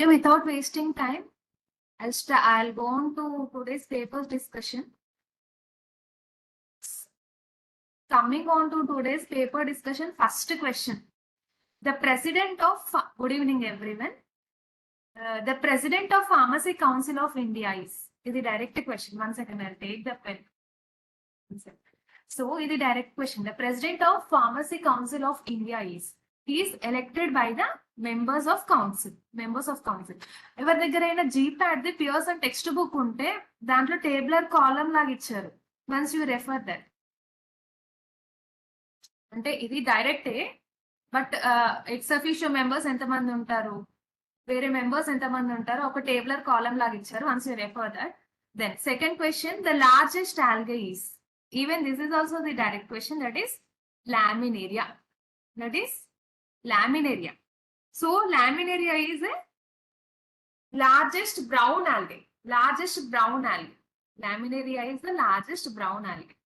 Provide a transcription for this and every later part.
Without wasting time, I'll go on to today's paper discussion. Coming on to today's paper discussion, first question. The president of, good evening everyone. The president of Pharmacy Council of India is the direct question. 1 second, I'll take the pen. So, the direct question. The president of Pharmacy Council of India is elected by the members of council. Members of council. ఎవరి దగ్గరైనా జీప్యాడ్ the Pearson text book ఉంటే దాంట్లో tabular column లాగా ఇచ్చారు. Once you refer that. అంటే ఇది డైరెక్టే, but ex officio members ఎంతమంది ఉంటారు, వేరే మెంబర్స్ ఎంతమంది ఉంటారో ఒక టేబులర్ కాలం లాగా ఇచ్చారు. Once you refer that. Then second question, the largest algae is. Even this is also the direct question, that is laminaria. That is laminaria. So laminaria is a largest brown algae. Largest brown algae. Laminaria is the largest brown algae.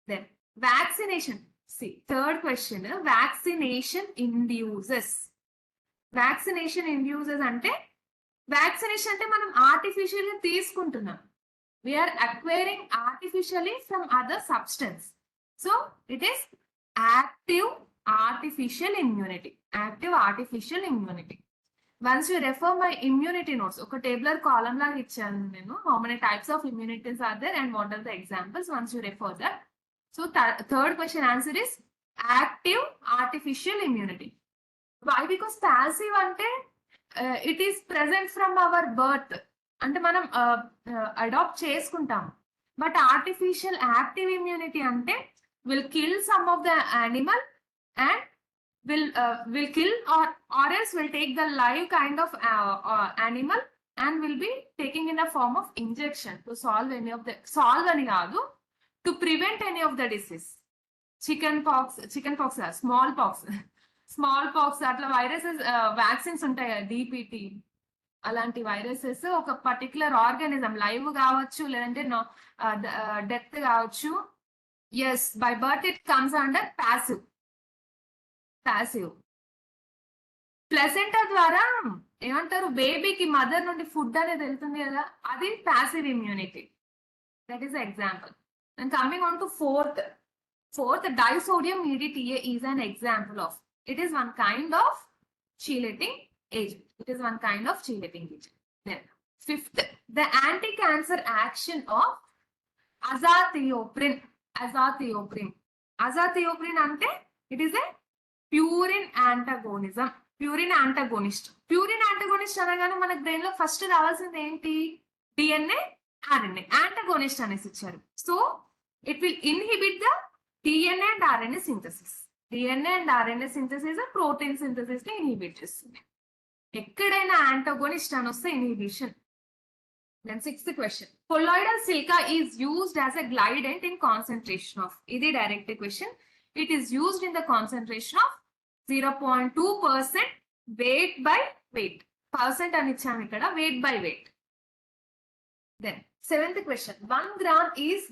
Then vaccination. See, third question, vaccination induces. Vaccination induces ante vaccination ante manam artificially ga teeskuntunnam. We are acquiring artificially from other substance. So it is active artificial immunity. Active artificial immunity. Once you refer my immunity notes, okay, tabular column la ichchanu nenu, how many types of immunities are there and what are the examples. Once you refer that. So third question answer is active artificial immunity. Why? Because passive ante it is present from our birth. అంటే మనం adapt చేసుకుంటాం. But artificial active immunity అంటే will kill some of the animal and will kill or else will take the live kind of animal and will be taking in the form of injection to solve any of the ani kaadu, to prevent any of the disease. Chickenpox, smallpox అట్లా viruses vaccines ఉంటాయి కదా, DPT అలాంటి viruses ఒక particular organism live కావచ్చు లేదంటే death కావచ్చు. Yes, by birth it comes under passive. Placenta ద్వారా ఏమంటారు, బేబీకి మదర్ నుండి ఫుడ్ అనేది వెళ్తుంది కదా, అది passive immunity. That is example. And coming on to fourth, disodium EDTA is an example of. It is one kind of chelating agent. It is one kind of chelating agent. Then fifth, the anti-cancer action of azathioprine. Azathioprine ante it is a purine antagonism. Purine antagonist అనగానే మనకు brain లో first రావాల్సింది ఏంటి, DNA RNA antagonist అనేసి ఇచ్చారు. So it will inhibit the DNA and RNA synthesis. DNA and RNA synthesis protein synthesis ని inhibit చేస్తుంది. ఎక్కడైనా యాంటగోనిస్ట్ అని వస్తే inhibition. Then sixth question, colloidal silica is used as a glidant in concentration of. ఇది direct question. It is used in the concentration of 0.2% weight by weight. Percent అని ఇచ్చాము ఇక్కడ, weight by weight. Then seventh question, 1 gram is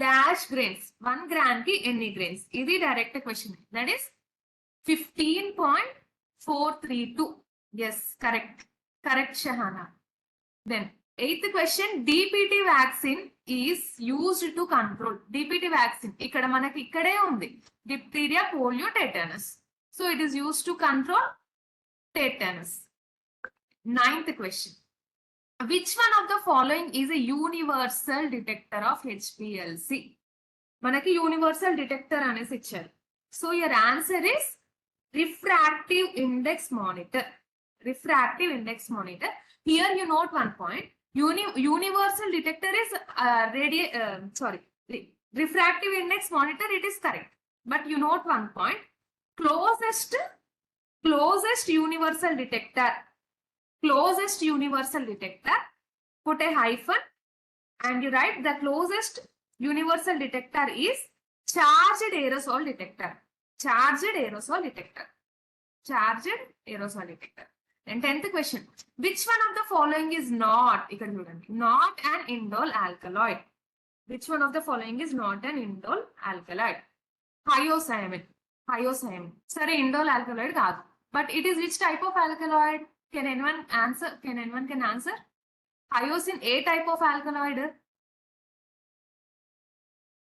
dash grains. 1 gram కి ఎన్ని grains? ఇది direct question. That is 15.432. Yes, correct, Shahana. Then 8th question, DPT vaccine is used to control. DPT vaccine ikkada manaki ikkade undi, diphtheria, polio, tetanus. So it is used to control tetanus. 9th question, which one of the following is a universal detector of HPLC? Manaki universal detector anesi icharu. So your answer is refractive index monitor. Refractive index monitor. Here you note one point. Universal detector is refractive index monitor. It is correct. But you note one point. Closest universal detector. Closest universal detector. Put a hyphen and you write the closest universal detector is charged aerosol detector. Charged aerosol detector. And 10th question, which one of the following is not an indole alkaloid? Which one of the following is not an indole alkaloid? Hyoscyamine. Sorry, indole alkaloid kaadu. But it is which type of alkaloid? Can anyone answer? Can answer? Hyoscine, A type of alkaloid.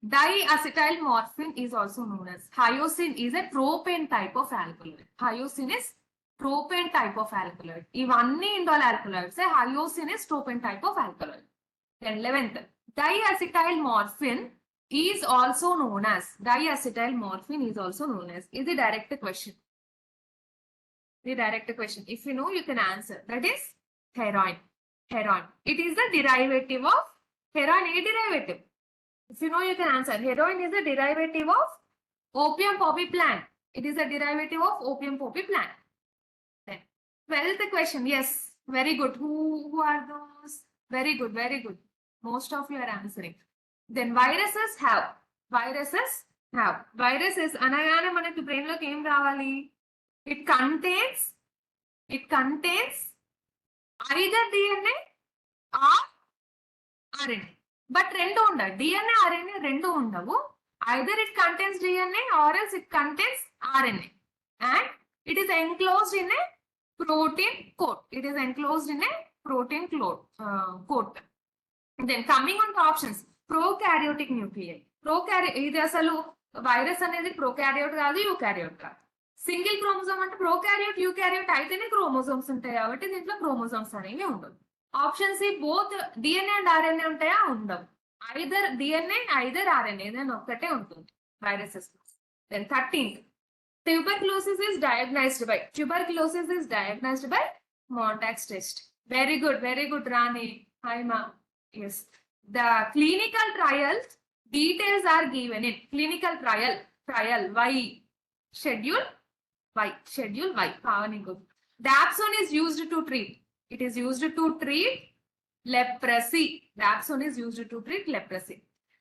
Diacetylmorphine is also known as hyoscine is a propane type of alkaloid. Hyoscine is propane type of alkaloid. ఇవన్నీ indole alkaloids. Hyoscine is propane type of alkaloid. Then 11th, diacetylmorphine is also known as. Diacetylmorphine is also known as. Is the direct question. The direct question. If you know, you can answer. That is heroin. Heroin. It is the derivative of heroin. A derivative. If you know, you can answer. Heroin is a derivative of opium poppy plant. It is a derivative of opium poppy plant. Then 12th question. Yes, very good. Who are those? Very good, very good. Most of you are answering. Then viruses have. Viruses have. Viruses అనగానే మనకి brain లోకి ఏం రావాలి? It contains either DNA or RNA. But రెండు ఉండవు. DNA, RNA రెండు ఉండవు. Either it contains DNA or else it contains RNA. And it is enclosed in a protein coat. It is enclosed in a protein coat. Then coming on to options. Prokaryotic nuclei. ఇది అసలు virus అనేది prokaryote కాదు, eukaryote కాదు. Single chromosome అంటే prokaryote eukaryote అయితేనే chromosomes ఉంటాయి కాబట్టి దీంట్లో క్రోమోజోమ్స్ అనేవి ఉండవు. Option C both DNA and RNA ఉంటాయా? ఉండవు. ఐదర్ డిఎన్ఏ ఐదర్ ఆర్ఎన్ఏ ఏదైనా ఒక్కటే ఉంటుంది viruses. Then 13th, tuberculosis is diagnosed by Montague's test. Very good Rani. Hi ma. Yes, the clinical trials details are given in clinical trial Y schedule Y. Pavani good. Dapsone is used to treat. It is used to treat leprosy. Dapsone is used to treat leprosy.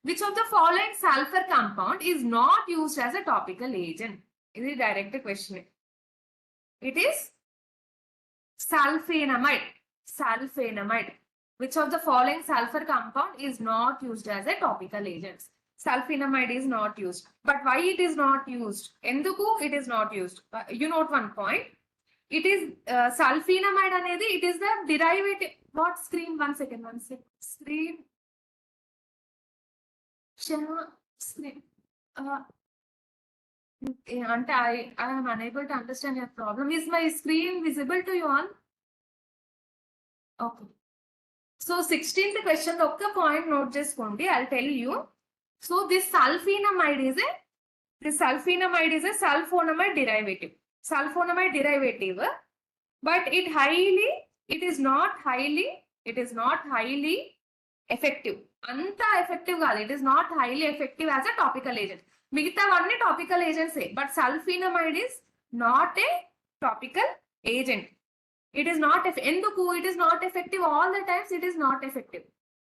Which of the following sulfur compound is not used as a topical agent? Is a direct question. It is sulfonamide. Which of the following sulfur compound is not used as a topical agent? Sulfonamide is not used. But why it is not used? Enduku it is not used. You note one point. It is sulfonamide anedi. It is the derivative. What screen? One second. Screen. Screen. I am unable to understand your problem. Is my screen visible to you all? Okay. So 16th question, ఒక్క point note చేసుకోండి. I'll tell you. So this sulfonamide is a sulfonamide derivative. But it is not highly effective. అంత effective కాదు. It is not highly effective as a topical agent. మిగతావన్నీ topical agents. But sulfonamide is not a topical agent. It is not ఎందుకు it is not effective all the times. It is not effective.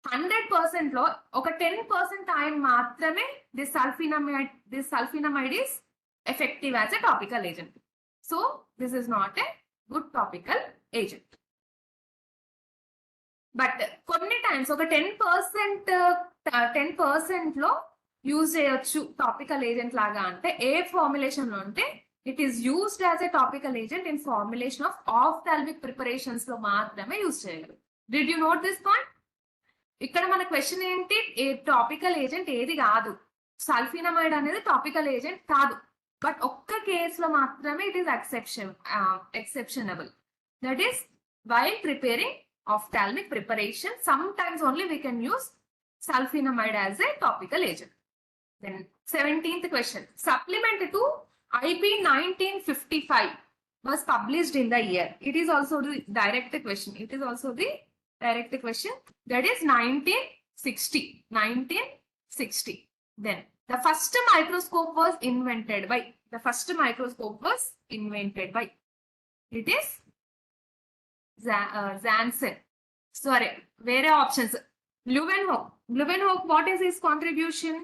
100% లో ఒక 10% time మాత్రమే this sulfonamide is effective as a topical agent. So this is not a good topical agent. But కొన్ని times ఒక 10% లో use చేయొచ్చు topical agent లాగా. అంటే ఏ formulation లో అంటే it is used as a topical agent in formulation of ophthalmic preparations లో మాత్రమే యూజ్ చేయగలరు. Did you note this point? ఇక్కడ మన క్వశ్చన్ ఏంటి? ఏ టాపికల్ ఏజెంట్ ఏది కాదు. సల్ఫినమైడ్ అనేది టాపికల్ ఏజెంట్ కాదు. బట్ ఒక్క కేసులో మాత్రమే it is exceptionable. That is while preparing ophthalmic preparation, sometimes only we can use sulfonamide as a topical agent. Then 17th question, supplement to IP 1955 was published in the year. It is also the direct question. That is 1960. Then the first microscope was invented by. It is Janssen. Sorry, where are options? Leeuwenhoek, what is his contribution?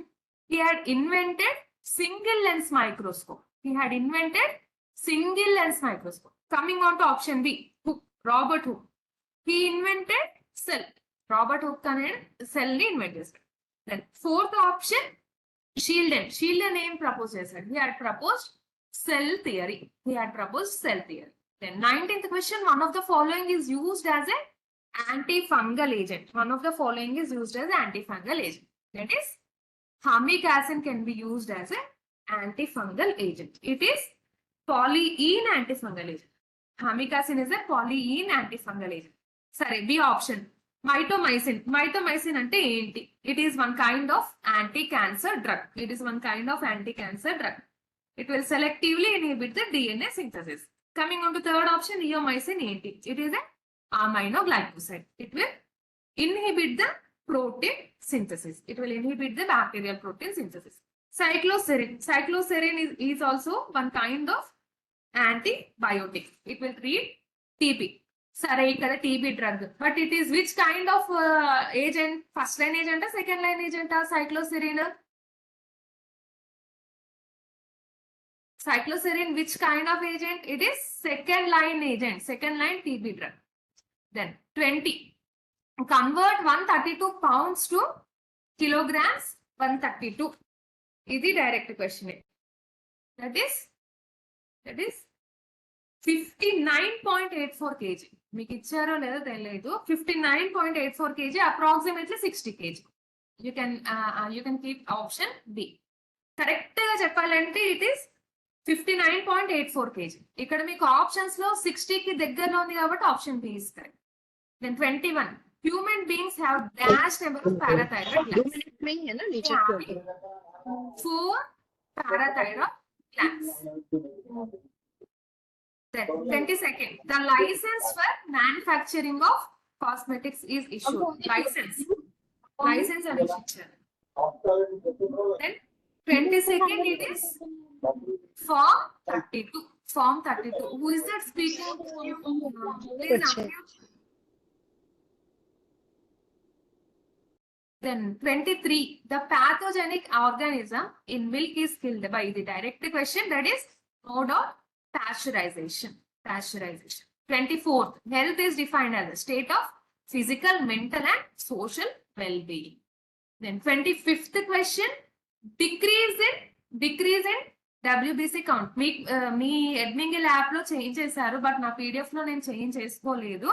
He had invented single lens microscope. Coming on to option B, Robert Hooke. He invented cell. Robert Hooke cell ni invented. Then fourth option, Sheldon ఏం propose చేశాడు? He had proposed cell theory. Then 19th question, one of the following is used as a antifungal agent. One of the following is used as antifungal agent. That is, humic acid can be used as a antifungal agent. It is polyene antifungal agent. Humic acid is a polyene antifungal agent. Sorry, B option. Mitomycin. Mitomycin ante enti? It is one kind of anti-cancer drug. It is one kind of anti-cancer drug. It will selectively inhibit the DNA synthesis. Coming on to third option, neomycin enti? It is a aminoglycoside. It will inhibit the protein synthesis. It will inhibit the bacterial protein synthesis. Cycloserine. Cycloserine is also one kind of antibiotic. It will treat TB. Sare ikkada TB drug. But it is which kind of agent? First line agent or second line agent? Cycloserine. Cycloserine, which kind of agent? It is second line agent. Second line TB drug. Then 20. Convert 132 pounds to kilograms. 132. Is the direct question. That is 59.84 kg. మీకు ఇచ్చారో లేదో తెలియదు. 59.84 kg, approximately 60 kg. You can keep option B. Correct గా చెప్పాలంటే it is 59.84 kg. ఇక్కడ మీకు options లో 60 కి దగ్గరలో ఉంది కాబట్టి option B is correct. Then 21. Human beings have dash number of parathyroid glands. 4 parathyroid glands. Then 22nd. The license for manufacturing of cosmetics is issued. License and issued. Then 22nd, it is Form 32. Form 32. Who is that speaking? Please unmute. Then 23. The pathogenic organism in milk is killed by the direct question. That is mode of pasteurization. 24th. Health is defined as a state of physical, mental and social well-being. Then 25th question. Decrease in WBC count. మీ Edmingle app లో change చేశారు, but నా PDF లో నేను change చేసుకోలేదు.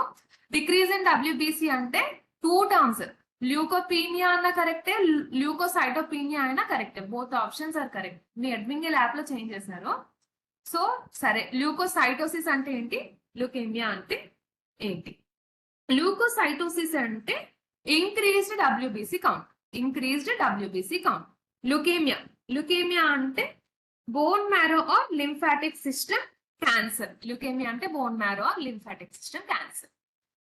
Decrease in WBC అంటే 2 terms. ల్యూకోపీనియా అన్న కరెక్టే, ల్యూకోసైటోపీనియా అయినా కరెక్టే. Both options are correct. మీ అడ్మింగిల్ యాప్ లో చేంజ్ చేశారు. సో సరే, ల్యూకోసైటోసిస్ అంటే ఏంటి, ల్యూకేమియా అంటే ఏంటి? ల్యూకోసైటోసిస్ అంటే ఇంక్రీజ్డ్ WBC కౌంట్. ల్యూకేమియా అంటే bone marrow or lymphatic system cancer. Leukaemia అంటే bone marrow or lymphatic system cancer.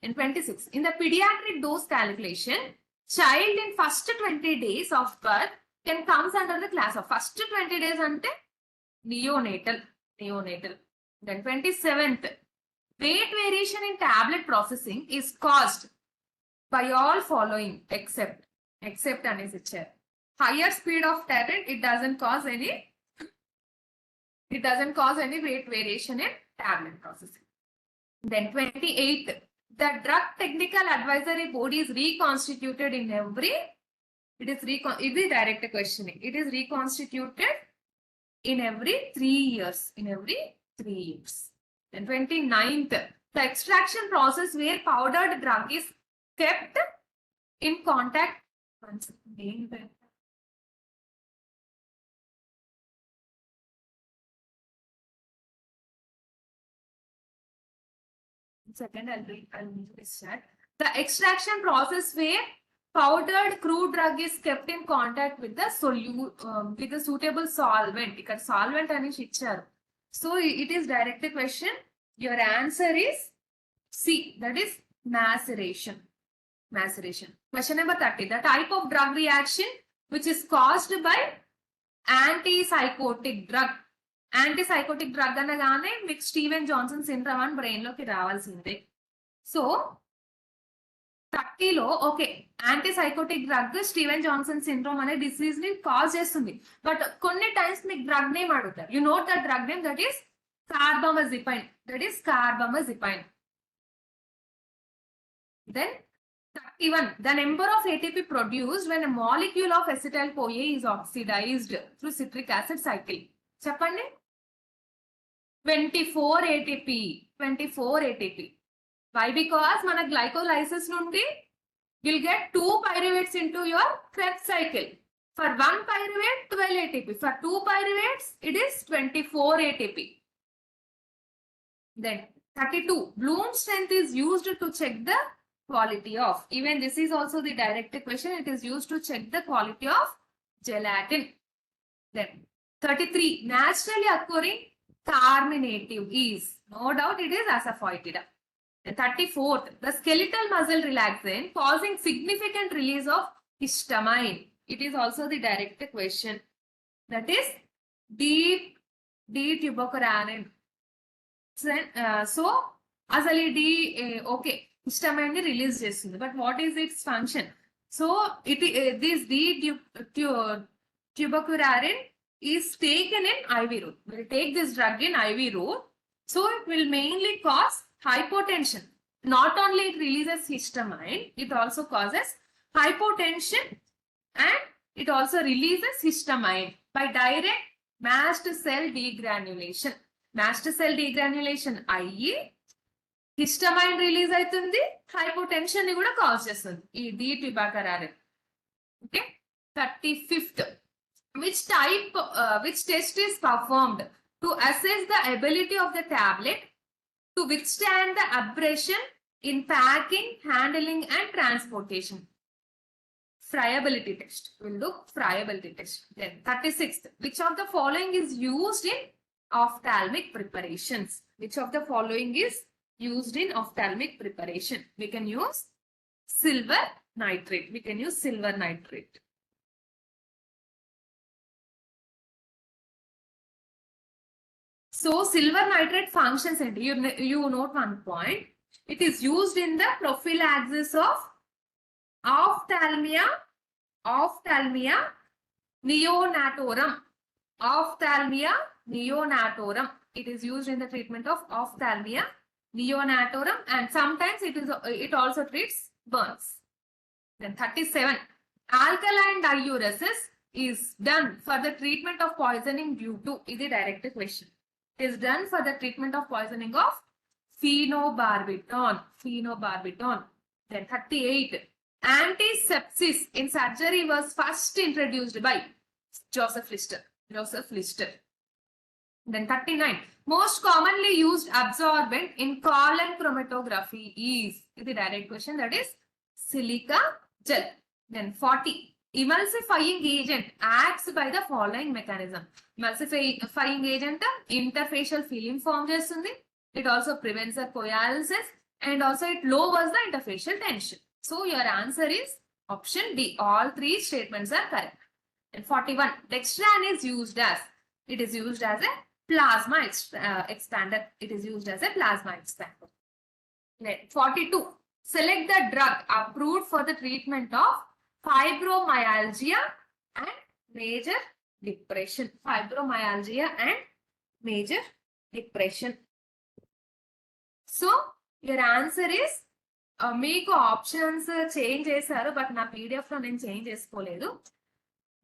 In 26, in the pediatric dose calculation, child in first 20 days of birth can comes under the class of first 20 days ante neonatal. Then 27th, weight variation in tablet processing is caused by all following except anes icharu. Higher speed of tablet, it doesn't cause any weight variation in tablet processing. Then 28th, the drug technical advisory board is reconstituted in every, it is direct questioning. It is reconstituted in every 3 years. Then 29th, the extraction process where powdered drug is kept in contact. Second, I'll need to start. The extraction process where powdered crude drug is kept in contact with the with the suitable solvent. Ikkada solvent anishi icharu. So it is direct question. Your answer is C. That is maceration. Question number 30. The type of drug reaction which is caused by antipsychotic drug. Antipsychotic drug అనగానే మీకు Steven Johnson syndrome అని brain లోకి రావాల్సిందే. So 30లో okay, antipsychotic drug Steven Johnson syndrome అనే disease ని cause చేస్తుంది. But కొన్ని టైమ్స్ మీకు డ్రగ్ నేమ్ అడుగుతారు. You note the drug name, that is carbamazepine. Then 31. The number of ATP produced when a molecule of acetyl-CoA is oxidized through citric acid cycle. చెప్పండి, 24 ATP. 24 ATP. Why? Because మన glycolysis నుండి you'll get 2 pyruvates into your Krebs cycle. For 1 pyruvate, 12 ATP. For 2 pyruvates, it is 24 ATP. Then 32. Bloom strength is used to check the quality of. Even this is also the direct question. It is used to check the quality of gelatin. Then 33. Naturally occurring carminative is. No doubt it is asafoetida. 34th. The skeletal muscle relaxin causing significant release of histamine. It is also the direct question. That is D-tubocuranin. So, asali D, okay, histamine ni release chestundi. But what is its function? So, this D-tubocuranin is taken in IV route. We'll take this drug in IV route. So, it will mainly cause hypotension. Not only it releases histamine, it also causes hypotension and it also releases histamine by direct mast cell degranulation. Mast cell degranulation అయ్యి histamine release అవుతుంది, hypotension ని కూడా cause చేస్తుంది ఈ D-tubocuranin. Okay. 35th. Which test is performed to assess the ability of the tablet to withstand the abrasion in packing, handling and transportation? Friability test. We'll do friability test. Then 36th. Which of the following is used in ophthalmic preparations? Which of the following is used in ophthalmic preparation? We can use silver nitrate. We can use silver nitrate. So silver nitrate functions, and you note one point. It is used in the prophylaxis of ophthalmia neonatorum. Ophthalmia neonatorum. It is used in the treatment of ophthalmia neonatorum, and sometimes it also treats burns. Then 37. Alkaline diuresis is done for the treatment of poisoning due to. Is a direct question. Is done for the treatment of poisoning of phenobarbital. Then 38. Antisepsis in surgery was first introduced by Joseph Lister. Then 39. Most commonly used absorbent in colon chromatography is the direct question, that is silica gel. Then 40. Emulsifying agent acts by the following mechanism. Emulsifying agent interfacial film form chestundi. It also prevents the coalescence and also it lowers the interfacial tension. So your answer is option D. All three statements are correct. And 41. Dextran is used as. It is used as a plasma expander. It is used as a plasma expander. 42. Select the drug approved for the treatment of fibromyalgia and major depression. Fibromyalgia and major depression. So your answer is మీకు options change చేశారు, but నా PDF లో నేను change చేసుకోలేదు.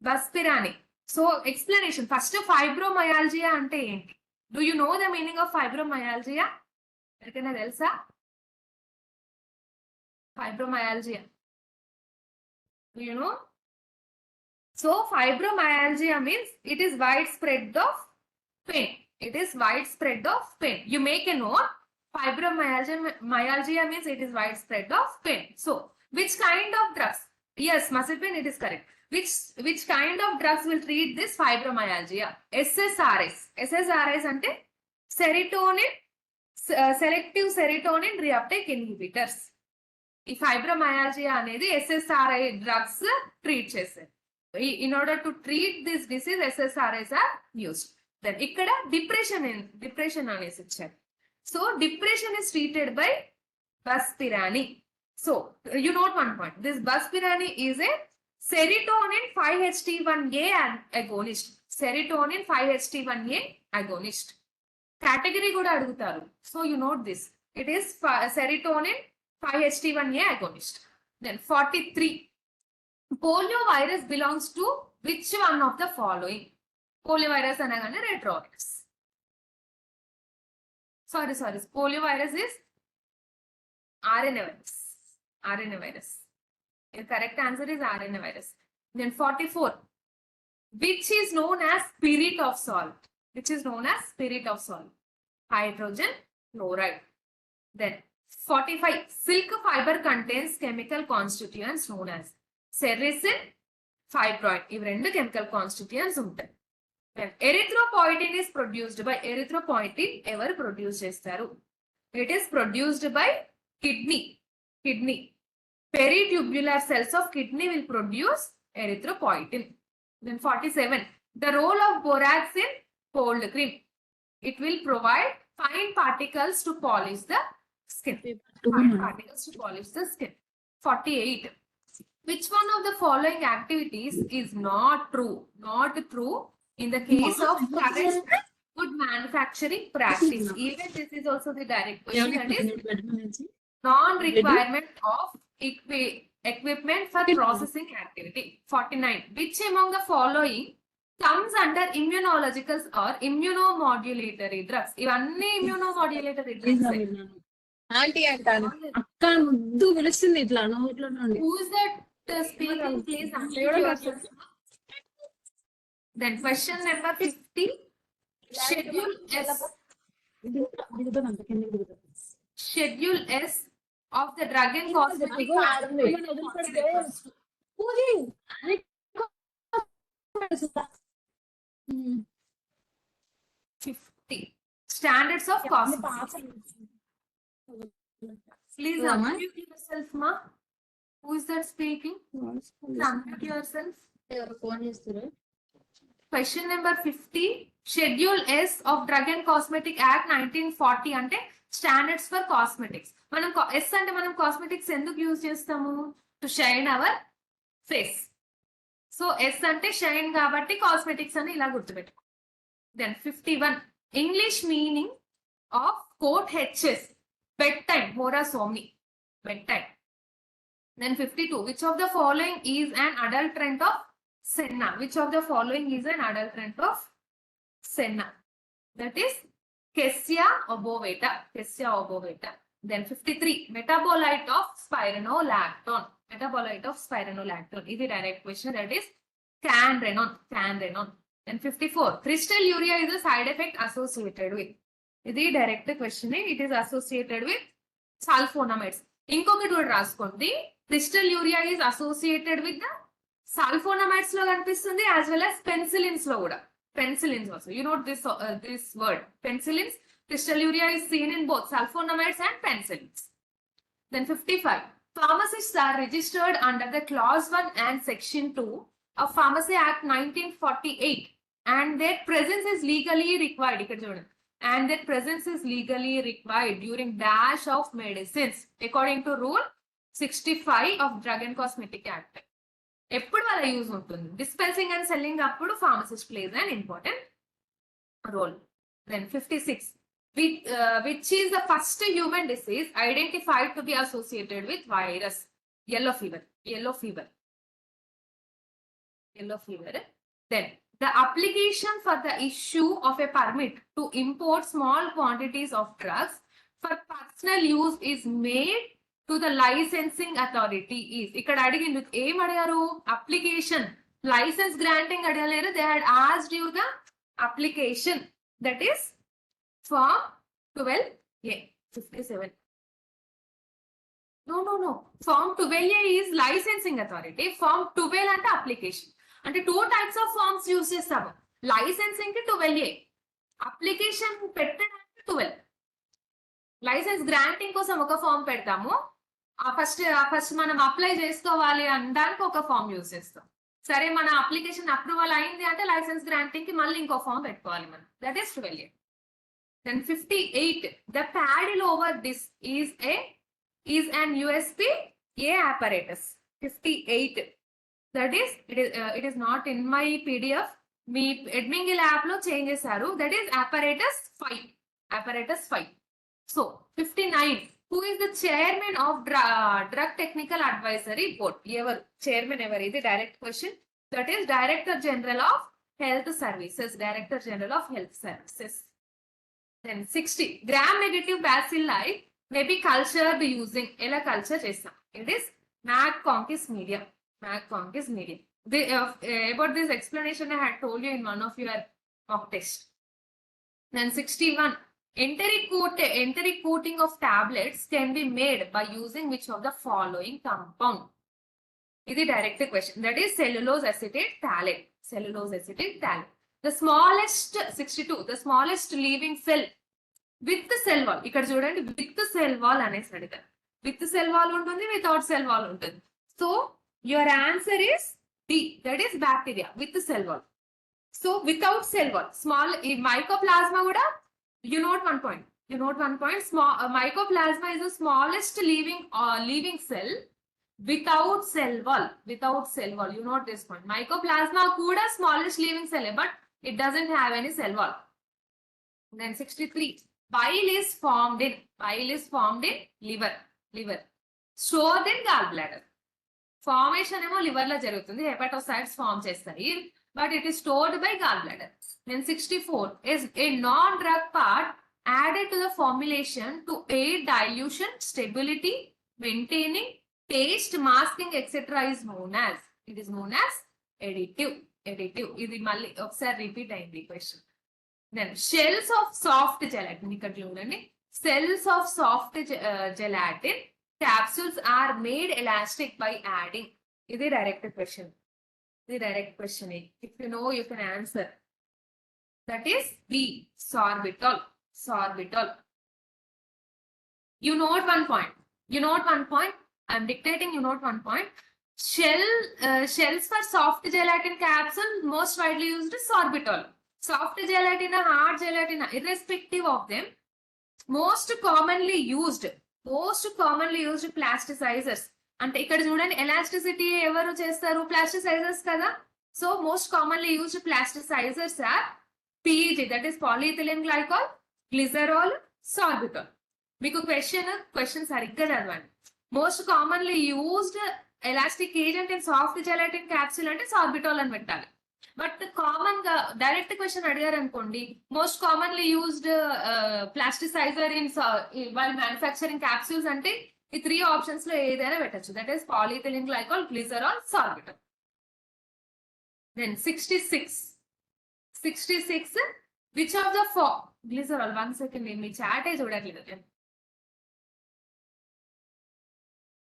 బస్పిరాని. So explanation first, fibromyalgia అంటే ఏంటి? Do you know the meaning of fibromyalgia? ఎవరికైనా తెలుసా fibromyalgia? Do you know? So fibromyalgia means it is widespread of pain. It is widespread of pain. You make a note. Fibromyalgia means it is widespread of pain. So which kind of drugs? Yes, muscle pain, it is correct. Which kind of drugs will treat this fibromyalgia? SSRIs. SSRIs ante serotonin, selective serotonin reuptake inhibitors. ఈ fibromyalgia అనేది SSRI drugs treat చేస్తారు. In order to treat this disease SSRIs are used. Then ఇక్కడ depression అనేసి ఇచ్చారు. So depression is treated by buspirone. So you note one point, this buspirone is a serotonin 5-HT1A agonist. Serotonin 5-HT1A agonist. Category కూడా అడుగుతారు. So you note this, it is serotonin 5-HT1A agonist. Then 43. Polio virus belongs to which one of the following? Polio virus anagane retrovirus. Sorry. Polio virus is RNA virus. RNA virus. The correct answer is RNA virus. Then 44. Which is known as spirit of salt? Which is known as spirit of salt? Hydrogen chloride. Then 45. Silk fiber contains chemical constituents known as sericin, fibroid. ఇవి రెండు chemical constituents ఉంటాయి. Then erythropoietin is produced by erythropoietin ఎవరు produce చేస్తారు? It is produced by kidney. Peritubular cells of kidney will produce erythropoietin. Then 47. The role of borax in cold cream. It will provide fine particles to polish the skin. Fine particles to polish the skin. 48. Which one of the following activities is not true? Not true in the case of current good manufacturing practice. Even this is also the direct question. That is non-requirement of equipment for processing activity. 49. Which among the following comes under immunological or immunomodulatory drugs? ఇవన్నీ immunomodulatory drugs. Aunty అంటాను అక్క ముద్దు పిలుస్తుంది ఇట్లా నోట్లో నుండి. Who is that speaking? Please unmute yourself. Then question number 50. Schedule S. Schedule S of the drug and cosmetic. 50. Standards of cosmetics. Please unmute yourself, ma. Who is that speaking? Unmute yourself. Question number 50. Schedule S of Drug and Cosmetic Act 1940 అంటే standards for cosmetics. మనం S అంటే మనం cosmetics ఎందుకు use చేస్తాము? To shine our face. So S అంటే shine కాబట్టి cosmetics అని ఇలా గుర్తుపెట్టుకో. Then 51. English meaning of quote HS bed time హోరా సోమ్ని bed time. Then 52. Which of the following is an adulterant of senna? Which of the following is an adulterant of senna? That is Cassia obovata. Then 53. Metabolite of spironolactone. This is direct question. That is canrenon. Then 54. Crystal urea is a side effect associated with. This is direct question. It is associated with sulfonamides. ఇంకొకటి కూడా రాసుకోండి. Crystal urea is associated with the sulfonamides లో కనిపిస్తుంది as well as penicillins లో కూడా. Penicillins also. You know this word. Penicillins. Crystal urea is seen in both sulfonamides and penicillins. Then 55. Pharmacists are registered under the Clause 1 and Section 2 of Pharmacy Act 1948 and their presence is legally required. And their presence is legally required during dash of medicines according to Rule 65 of Drug and Cosmetic Act. ఎప్పుడు వాళ్ళ use ఉంటుంది? Dispensing and selling అప్పుడు pharmacist plays an important role. Then 56. Which is the first human disease identified to be associated with virus? Yellow fever. Then the application for the issue of a permit to import small quantities of drugs for personal use is made to the licensing authority is. ఇక్కడ అడిగింది ఏం అడిగారు? Application. Licence granting అడగలేరు. They had asked you the application. That is Form 12A. 57. No. Form 12A is licensing authority. Form 12 అంటే application. అంటే 2 types of forms use చేస్తాము. Licensing కి 12A, application పెట్టడానికి 12. లైసెన్స్ గ్రాంటింగ్ కోసం ఒక ఫామ్ పెడతాము. First మనం అప్లై చేసుకోవాలి అనడానికి ఒక ఫామ్ యూజ్ చేస్తాం. సరే మన అప్లికేషన్ అప్రూవల్ అయింది అంటే లైసెన్స్ గ్రాంటింగ్ కి మళ్ళీ ఇంకో ఫామ్ పెట్టుకోవాలి మనం. That is 12A. Then 58. The paddle over this is an USB-A apparatus. 58. That is it is not in my PDF. మీ ఎడ్మింగిల్ యాప్ లో చేంజ్ చేశారు. That is apparatus 5. So 59. Who is the chairman of Drug Technical Advisory Board? Ever chairman ever? Is a direct question. That is Director General of Health Services. Then 60 gram negative bacilli may be cultured using ఎలా culture చేస్తాం. It is mag concis medium. Mag concis medium. About this explanation I had told you in one of your mock test. Then 61 enteric coating of tablets can be made by using which of the following compound. This is direct question. That is cellulose acetate phthalate. Cellulose acetate phthalate. The smallest 62. The smallest living cell with the cell wall. ఇక్కడ చూడండి with the cell wall అనేసి అడిగారు. With the cell wall ఉంటుంది, without cell wall ఉంటుంది. So your answer is D. That is bacteria with the cell wall. So without cell wall, small mycoplasma కూడా you note one point. You note one point. Small mycoplasma is the smallest living cell without cell wall. Without cell wall. You note this point. Mycoplasma kuda smallest living cell, but it doesn't have any cell wall. Then 63. Bile is formed in liver. Stored in gallbladder. Formation emo liver la jarugutundi. Hepatocytes form chestayi, but it is stored by gallbladder. Then 64 is a non-drug part added to the formulation to aid dilution, stability, maintaining taste, masking, etc. is known as. It is known as additive. ఇది మళ్ళీ ఒకసారి repeat అయింది question. Then shells of soft gelatin. ఇక్కడ చూడండి, cells of soft gelatin capsules are made elastic by adding. ఇది direct question. ఇది direct question. If you know, you can answer. That is B. Sorbitol. You note one point. I'm dictating. You note one point. Shells for soft gelatin capsule most widely used is sorbitol. Soft gelatin, hard gelatin, irrespective of them, most commonly used plasticizers. అంటే ఇక్కడ చూడండి, elasticity ఎవరు చేస్తారు? Plasticizers కదా. So most commonly used plasticizers are PEG, that is polyethylene glycol, glycerol, sorbitol. మీకు question సరిగ్గా చదవండి. Most commonly used elastic agent in soft gelatin capsule అంటే సార్బిటాల్ అని పెట్టాలి. బట్ కామన్ గా డైరెక్ట్ క్వశ్చన్ అడిగారు అనుకోండి, most commonly used plasticizer in while manufacturing capsules అంటే ఈ 3 ఆప్షన్స్ లో ఏదైనా పెట్టచ్చు. That is polyethylene glycol, glycerol, sorbitol. Then 66 which of the glycerol. 1 second, మీ చాటే చూడట్లేదు.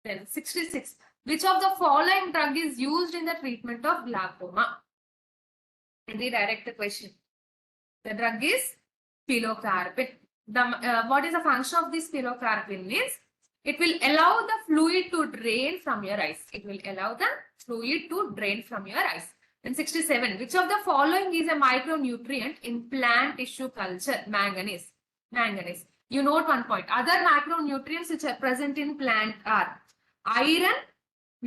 Then 66. Which of the following drug is used in the treatment of glaucoma? The direct question. The drug is pilocarpine. What is the function of this pilocarpine? Means it will allow the fluid to drain from your eyes. Then 67. Which of the following is a micronutrient in plant tissue culture? Manganese. You note one point. Other macronutrients which are present in plant are iron,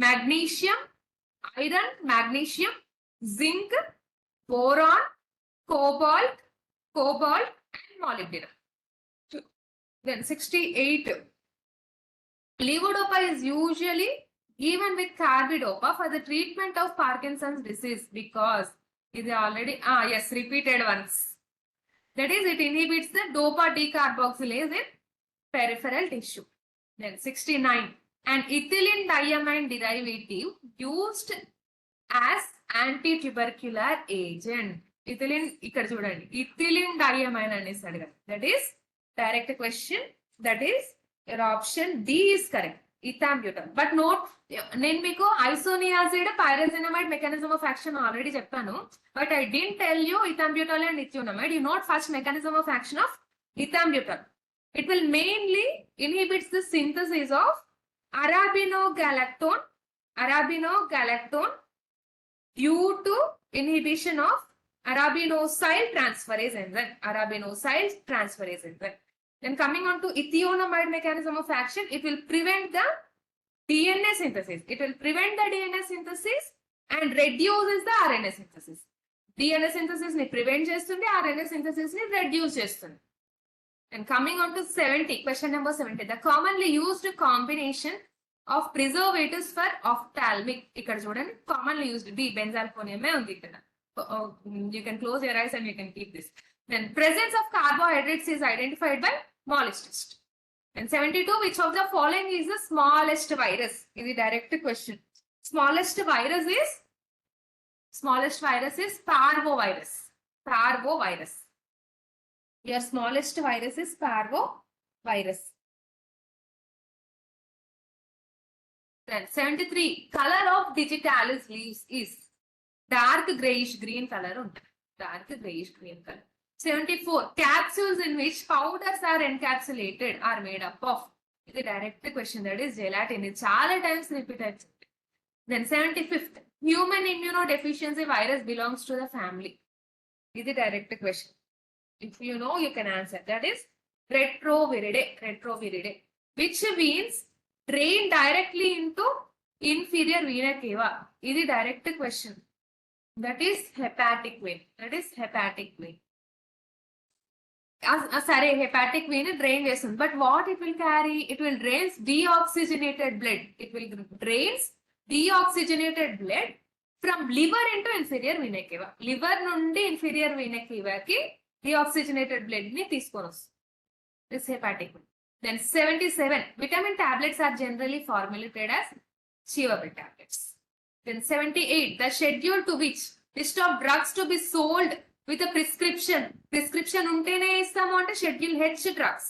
magnesium, zinc, boron, cobalt, and molybdenum. Then 68. Levodopa is usually given with carbidopa for the treatment of Parkinson's disease because it is already repeated once. That is, it inhibits the dopa decarboxylase in peripheral tissue. Then 69. An ethylene diamine derivative used as anti-tubercular agent. Ethylene, ikkada chudandi, ethylene diamine అనేసి అడిగారు. That is direct question. That is your option D is correct. Ethambutol. But note, నేను మీకు isoniazid pyrazinamide mechanism of action already చెప్పాను. But I didn't tell you ethambutol and ethionamide. You note first mechanism of action of ethambutol. It will mainly inhibits the synthesis of arabinogalactone due to inhibition of arabinosyl transferase enzyme. Then coming on to ethionamide mechanism of action, it will prevent the DNA synthesis. And reduces the RNA synthesis. DNA synthesis ni prevent chestundi, RNA synthesis ni reduce chestundi. And coming on to 70, question number 70. The commonly used combination of preservatives for ophthalmic. Ikkada chudandi, commonly used D benzalkonium undi ikkada. You can close your eyes and you can keep this. Then presence of carbohydrates is identified by Moll's test. And 72, which of the following is the smallest virus? Is the direct question. Smallest virus is parvovirus. Parvovirus. Your smallest virus is parvovirus. Then 73, color of digitalis leaves is dark grayish green color. Dark grayish green color. 74, capsules in which powders are encapsulated are made up of. The direct question, that is gelatin. It's all times repeated. Then 75th, human immunodeficiency virus belongs to the family. Is the direct question. If you know, you can answer. That is retroviridae. Retroviridae. Which veins drain directly into inferior vena cava? Is the direct question. That is hepatic vein. That is hepatic vein. Sorry, hepatic vein drain చేస్తుంది. But what it will carry? It will drain deoxygenated blood. It will drains deoxygenated blood from liver into inferior vena cava. Liver నుండి inferior vena cava కి deoxygenated blood ని తీసుకొని వస్తుంది. This hepatic vein. Then 77, vitamin tablets are generally formulated as chewable tablets. Then 78, the schedule to which list of drugs to be sold with a prescription. Prescription ఉంటేనే ఇస్తాము అంటే schedule H drugs.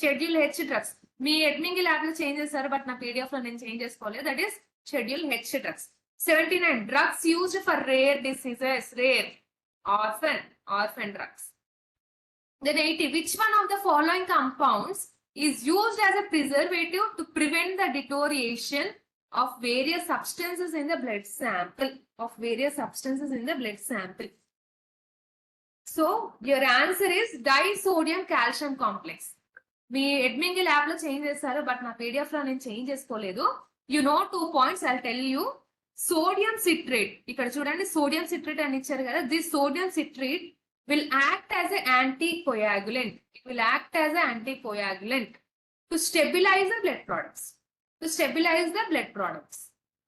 Schedule H drugs. మీ admin lab లో change చేస్తారు, but నా PDF లో నేను change చేసుకోలేదు. That is schedule H drugs. 79, drugs used for rare diseases. Rare. Orphan drugs. Then 80, which one of the following compounds is used as a preservative to prevent the deterioration of various substances in the blood sample? Of various substances in the blood sample. So your answer is disodium calcium complex. మీ admin lab లో change చేస్తారు, but నా PDF లో నేను change చేసుకోలేదు. You know 2 points, I tell you. Sodium citrate, ఇక్కడ చూడండి sodium citrate అని ఇచ్చారు కదా. This sodium citrate will act as an anticoagulant. It will act as an anticoagulant to stabilize the blood products. To stabilize the blood products.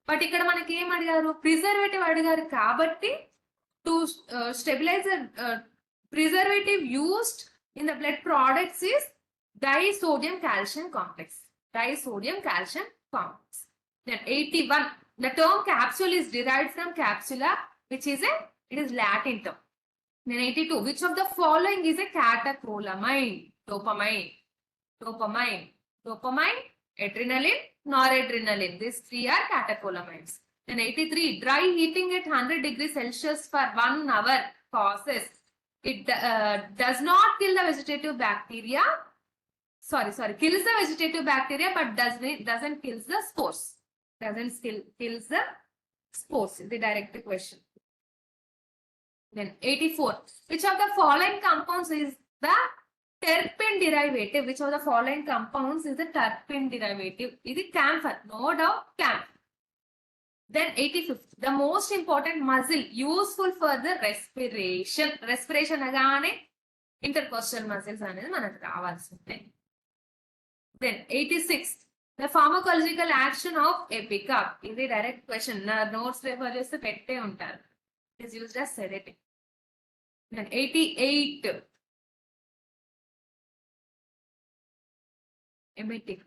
But ఇక్కడ మనకి ఏం అడిగారు? Preservative అడిగారు కాబట్టి to stabilize the preservative used in the blood products is disodium calcium complex. Disodium calcium complex. Then 81, the term capsule is derived from capsula, which is it is Latin term. Then 82, which of the following is a catecholamine? Dopamine, adrenaline, noradrenaline. These three are catecholamines. Then 83, dry heating at 100 degrees Celsius for 1 hour causes. It does not kill the vegetative bacteria. Kills the vegetative bacteria, but doesn't kills the spores. Kills the spores. The direct question. Then 84, which of the following compounds is the terpene derivative? Which of the following compounds is the terpene derivative? Is it camphor? No doubt, camphor. Then 85th, the most important muscle useful for the respiration. Respiration again, intercostal muscles అనేది మనకు కావాల్సిందే. Then 86th, the pharmacological action of epicac. ఇది direct question. నా notes refer చేస్తే పెట్టే ఉంటారు. It is used as sedative. Then 88, emetic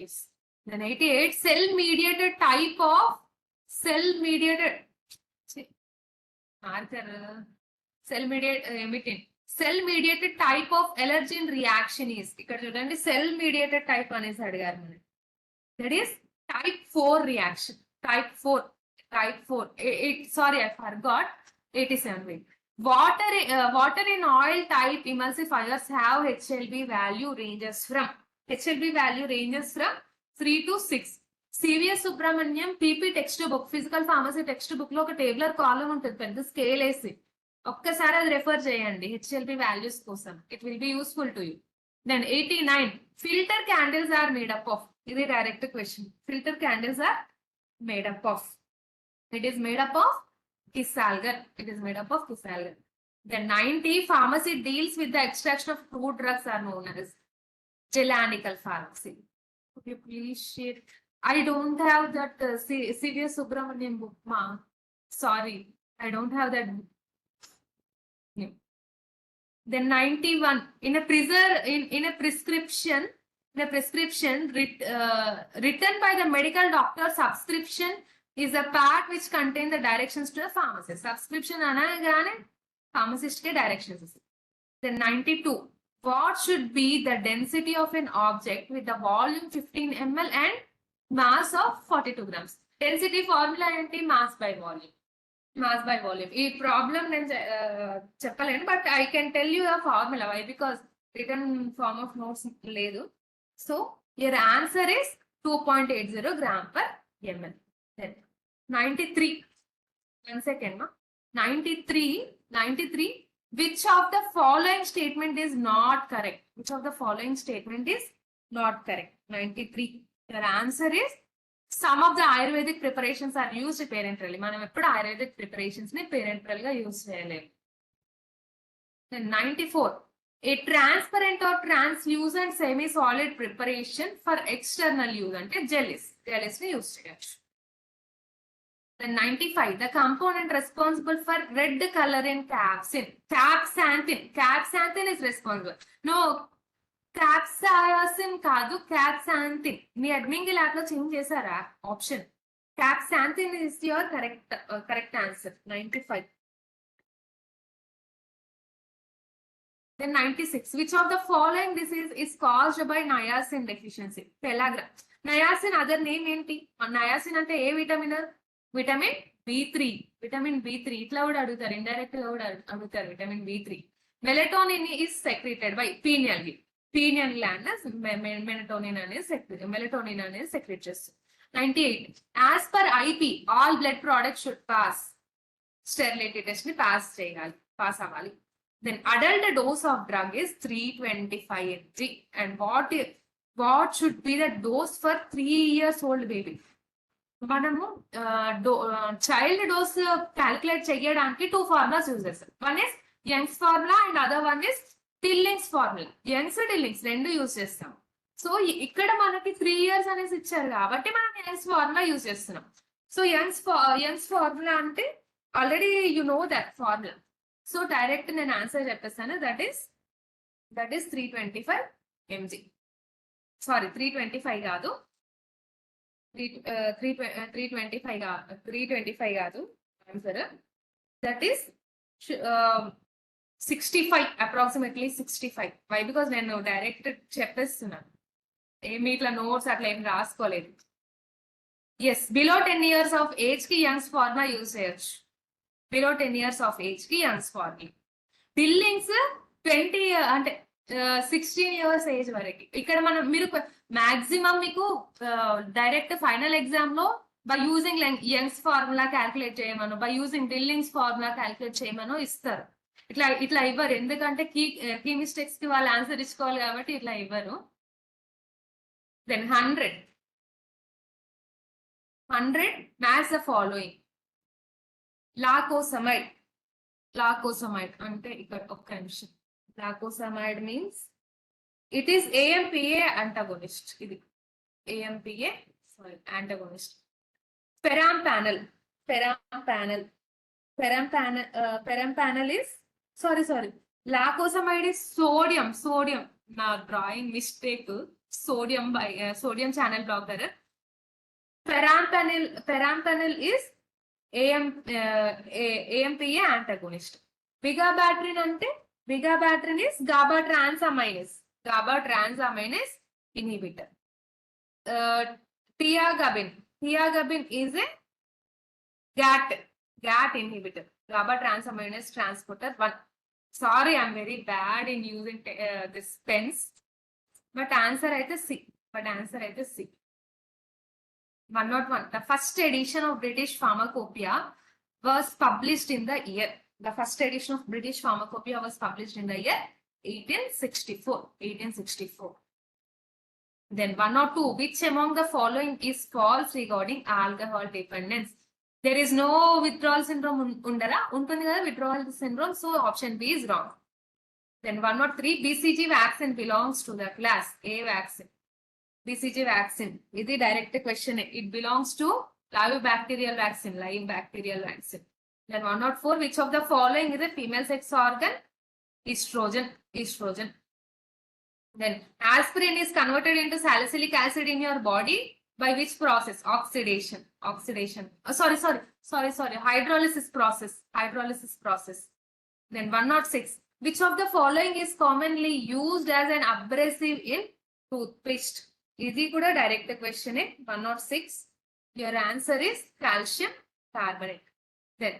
is. Then 88, cell mediated type of allergen reaction is. ఇక్కడ చూడండి cell mediated type అనేసి అడిగారు మనకి. That is type 4 reaction. Type 4. Sorry, I forgot. 87. Water in oil type emulsifiers have HLB value ranges from 3 to 6. CVS Subramaniam PP textbook, physical pharmacy textbook లో ఒక tabular కాలం ఉంటుంది, పెద్ద scale వేసి. ఒక్కసారి అది రెఫర్ చేయండి హెచ్ఎల్బి వాల్యూస్ కోసం. It will be useful to you. Then 89, filter candles are made up of. ఇది direct question. Filter candles are made up of. It is made up of Kisalgar. Then 90, pharmacy deals with the extraction of two drugs are known as gelanical pharmacy. Could you please share? I don't have that CVS Subramaniam book, ma. Sorry, I don't have that book. Then 91 in a prescription written by the medical doctor, subscription is a part which contain the directions to the pharmacist. Subscription అనగానే pharmacist కే directions ఇస్తుంది. Then 92 what should be the density of an object with the volume 15 ml and mass of 42 grams. Density formula ఏంటి? mass by volume. ఈ problem నేను చెప్పలేను, but I can tell you the formula. Why? Because return form of notes లేదు. So your answer is 2.80 gram per ml. 93 1 second. 93 which of the following statement is not correct? 93 your answer is some of the Ayurvedic preparations are used parenterally. మనం ఎప్పుడు Ayurvedic preparations ని parenteral గా use చేయలేము. Then 94 a transparent or translucent semi solid preparation for external use అంటే jellies ని use చేయొచ్చు. Then 95 the component responsible for red color in capsaicin is responsible. No, capsaicin కాదు, capsanthin. మీ admin lab లో change చేశారా option? Capsanthin is your correct answer. 95. Then 96 which of the following disease is caused by niacin deficiency? Pellagra. Niacin other name ఏంటి? niacin అంటే ఏ vitamin? Vitamin B3. ఇట్లా కూడా అడుగుతారు, indirect గా కూడా అడుగుతారు. Vitamin B3. Melatonin is secreted by pineal gland. Melatonin అనేది secrete చేస్తుంది. 98 as per IP all blood products should pass sterility test ని పాస్ అవ్వాలి. Then adult dose of drug is 325 mg and what should be the dose for 3 years old baby? మనము child dose calculate చేయడానికి 2 formulas use చేస్తాం. One is Young's formula and other one is Tilling's formula. Tilling's రెండు use చేస్తాం. So ఇక్కడ మనకి 3 years అనేసి ఇచ్చారు కాబట్టి మనం యంగ్స్ ఫార్ములా యూజ్ చేస్తున్నాం. సో యంగ్స్ ఫార్ములా అంటే already you know that formula. So direct నేను ఆన్సర్ చెప్పేస్తాను. That is 325 mg. సారీ 325 కాదు, 325 కాదు answer. That is 65, approximately 65. Why? Because నేను డైరెక్ట్ చెప్పేస్తున్నాను, ఏమి ఇట్లా నోట్స్ అట్లా ఏం రాసుకోలేదు. Yes, below 10 years of age కి యంగ్స్ ఫార్ములా యూజ్ చేయొచ్చు. బిలో 10 years ఆఫ్ ఏజ్ కి యంగ్స్ ఫార్ములా. బిల్లింగ్స్ 20 అంటే 16 years ఏజ్ వరకు. ఇక్కడ మీరు మాక్సిమం మీకు డైరెక్ట్ ఫైనల్ ఎగ్జామ్ లో by using Young's formula calculate చేయమను, by using Billings formula calculate చేయమను ఇస్తారు. ఇట్లా ఇవ్వరు, ఎందుకంటే కీ మిస్టేక్స్ కి వాళ్ళు ఆన్సర్ ఇచ్చుకోవాలి కాబట్టి ఇట్లా ఇవ్వరు. Then 100 match the following. Lacosamide అంటే ఇక్కడ ఒక్క నిమిషం. Lacosamide means it is AMPA antagonist. ఇది AMPA antagonist. Perampanel is sorry lacosamide is sodium. Na drawing mistake. Sodium channel blocker. Perampanel is AMPA antagonist. Vigabatrin is GABA transaminase inhibitor. Thiagabin is a GAT inhibitor. GABA transaminase transporter 1. Sorry, I'm very bad in using this pens. But answer అయితే C. 101. The first edition of British Pharmacopoeia was published in the year. In the year 1864. Then 102. Which among the following is false regarding alcohol dependence? There is no withdrawal syndrome undara. Untundi kada withdrawal syndrome. So option B is wrong. Then 103. BCG vaccine belongs to the class A vaccine. BCG vaccine. This is direct question. It belongs to live bacterial vaccine. Then 104. Which of the following is a female sex organ? estrogen. Then aspirin is converted into salicylic acid in your body by which process? Oxidation. Hydrolysis process. Then 106. Which of the following is commonly used as an abrasive in toothpaste? Idi kuda direct question. 106. Your answer is calcium carbonate. Then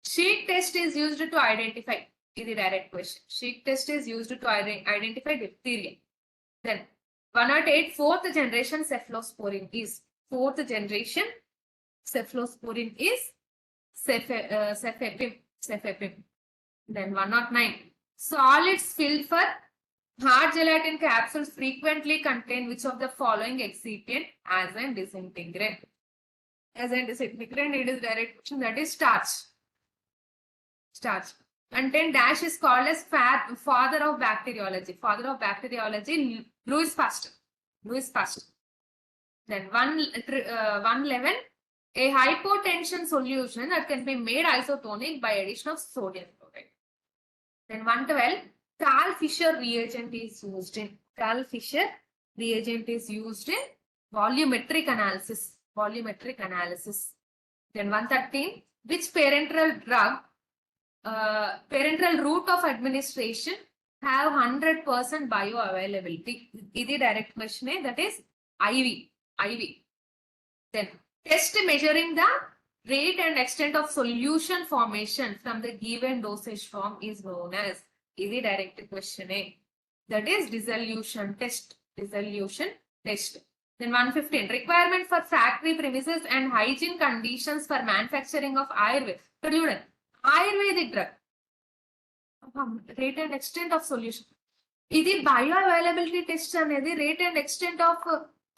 sheet test is used to identify. This is direct question. Sheet test is used to identify diphtheria. Then 108. Fourth generation cephalosporin is cefepime. Then 109. Solids filled for hard gelatin capsules frequently contain which of the following excipient as an disintegrant? As an disintegrant, it is direct question, that is starch. And then dash is called as father of bacteriology. Louis Pasteur. Then 111. A hypotension solution that can be made isotonic by addition of sodium chloride. Then 112. Carl Fisher reagent is used in volumetric analysis. Then 113. Which parenteral route of administration have 100% bioavailability? This is direct question, that is IV. Then test measuring the rate and extent of solution formation from the given dosage form is known as. This is direct question, that is dissolution test. Then 115. Requirement for factory premises and hygiene conditions for manufacturing of Ayurvedic drug. Rate and extent of solution. This bioavailability test anedi rate and extent of